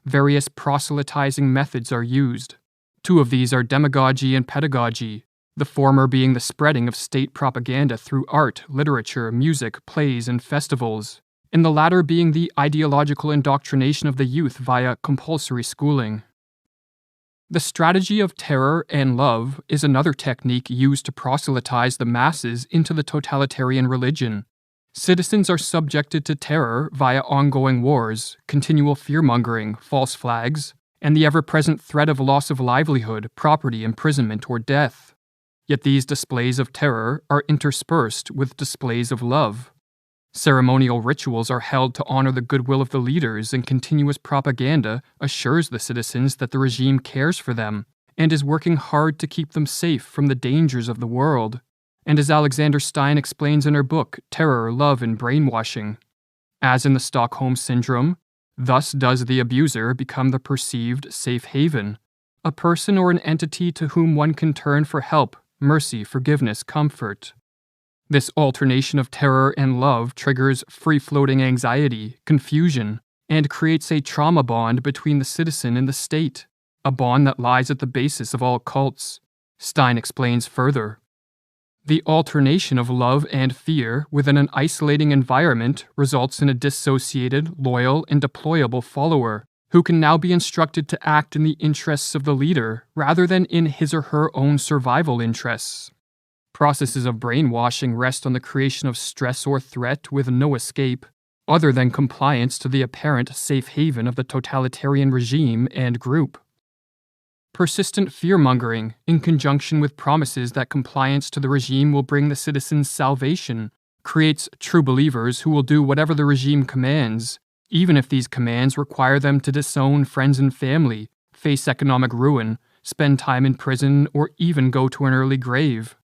various proselytizing methods are used. Two of these are demagogy and pedagogy, the former being the spreading of state propaganda through art, literature, music, plays, and festivals, and the latter being the ideological indoctrination of the youth via compulsory schooling. The strategy of terror and love is another technique used to proselytize the masses into the totalitarian religion. Citizens are subjected to terror via ongoing wars, continual fear-mongering, false flags, and the ever-present threat of loss of livelihood, property, imprisonment, or death. Yet these displays of terror are interspersed with displays of love. Ceremonial rituals are held to honor the goodwill of the leaders, and continuous propaganda assures the citizens that the regime cares for them and is working hard to keep them safe from the dangers of the world. And as Alexander Stein explains in her book, Terror, Love, and Brainwashing, as in the Stockholm Syndrome, thus does the abuser become the perceived safe haven, a person or an entity to whom one can turn for help, mercy, forgiveness, comfort. This alternation of terror and love triggers free-floating anxiety, confusion, and creates a trauma bond between the citizen and the state, a bond that lies at the basis of all cults. Stein explains further. The alternation of love and fear within an isolating environment results in a dissociated, loyal, and deployable follower, who can now be instructed to act in the interests of the leader rather than in his or her own survival interests. Processes of brainwashing rest on the creation of stress or threat with no escape, other than compliance to the apparent safe haven of the totalitarian regime and group. Persistent fear-mongering, in conjunction with promises that compliance to the regime will bring the citizens salvation, creates true believers who will do whatever the regime commands, even if these commands require them to disown friends and family, face economic ruin, spend time in prison, or even go to an early grave.